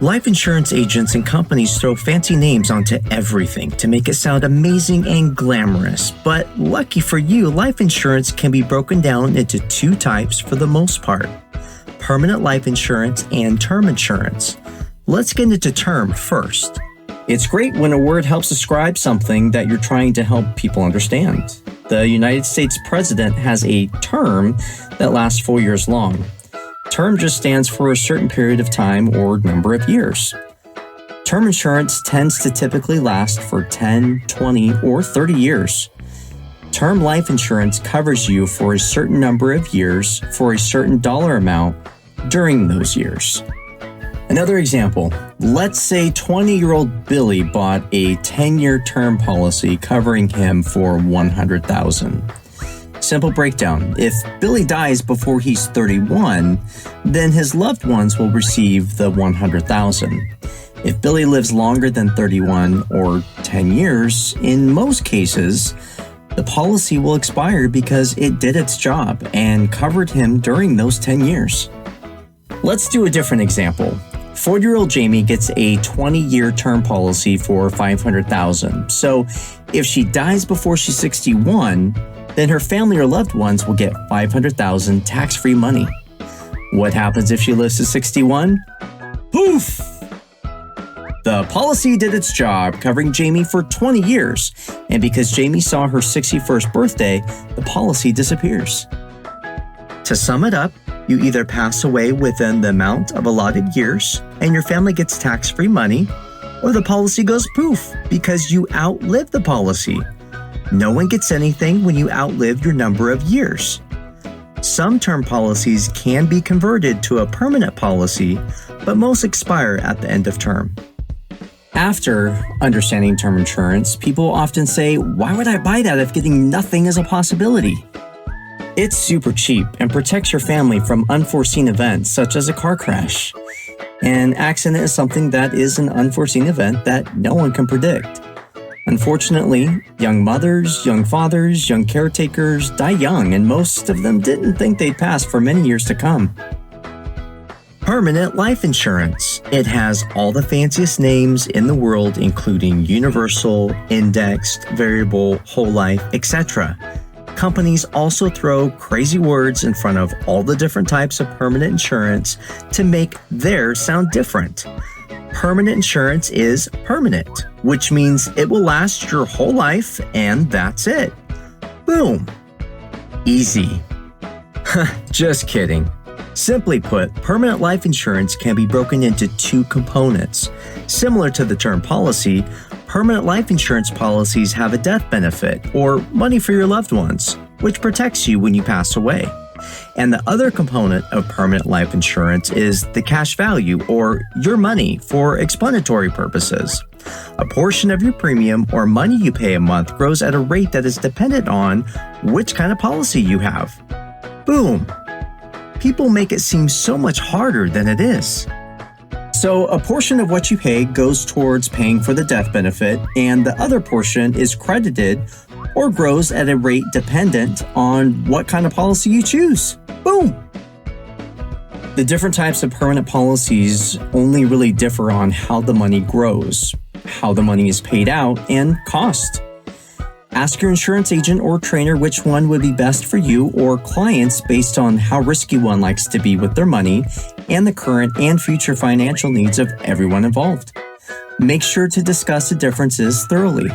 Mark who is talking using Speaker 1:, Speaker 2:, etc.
Speaker 1: Life insurance agents and companies throw fancy names onto everything to make it sound amazing and glamorous. But lucky for you, life insurance can be broken down into two types for the most part: permanent life insurance and term insurance. Let's get into term first. It's great when a word helps describe something that you're trying to help people understand. The United States president has a term that lasts 4 years long. Term just stands for a certain period of time or number of years. Term insurance tends to typically last for 10, 20, or 30 years. Term life insurance covers you for a certain number of years for a certain dollar amount during those years. Another example, let's say 20-year-old Billy bought a 10-year term policy covering him for $100,000. Simple breakdown. If Billy dies before he's 31, then his loved ones will receive the $100,000. If Billy lives longer than 31 or 10 years, in most cases, the policy will expire because it did its job and covered him during those 10 years. Let's do a different example. 40-year-old Jamie gets a 20-year term policy for $500,000. So if she dies before she's 61, then her family or loved ones will get $500,000 tax-free money. What happens if she lives to 61? Poof! The policy did its job, covering Jamie for 20 years, and because Jamie saw her 61st birthday, the policy disappears. To sum it up, you either pass away within the amount of allotted years and your family gets tax-free money, or the policy goes poof because you outlive the policy. No one gets anything when you outlive your number of years. Some term policies can be converted to a permanent policy, but most expire at the end of term. After understanding term insurance, people often say, "Why would I buy that if getting nothing is a possibility?" It's super cheap and protects your family from unforeseen events such as a car crash. An accident is something that is an unforeseen event that no one can predict. Unfortunately, young mothers, young fathers, young caretakers die young, and most of them didn't think they'd pass for many years to come. Permanent life insurance. It has all the fanciest names in the world, including universal, indexed, variable, whole life, etc. Companies also throw crazy words in front of all the different types of permanent insurance to make theirs sound different. Permanent insurance is permanent, which means it will last your whole life and that's it. Boom. Easy. Just kidding. Simply put, permanent life insurance can be broken into two components. Similar to the term policy, permanent life insurance policies have a death benefit, or money for your loved ones, which protects you when you pass away. And the other component of permanent life insurance is the cash value, or your money, for explanatory purposes. A portion of your premium or money you pay a month grows at a rate that is dependent on which kind of policy you have. Boom! People make it seem so much harder than it is. So a portion of what you pay goes towards paying for the death benefit, and the other portion is credited or grows at a rate dependent on what kind of policy you choose. Boom! The different types of permanent policies only really differ on how the money grows, how the money is paid out, and cost. Ask your insurance agent or trainer which one would be best for you or clients based on how risky one likes to be with their money and the current and future financial needs of everyone involved. Make sure to discuss the differences thoroughly.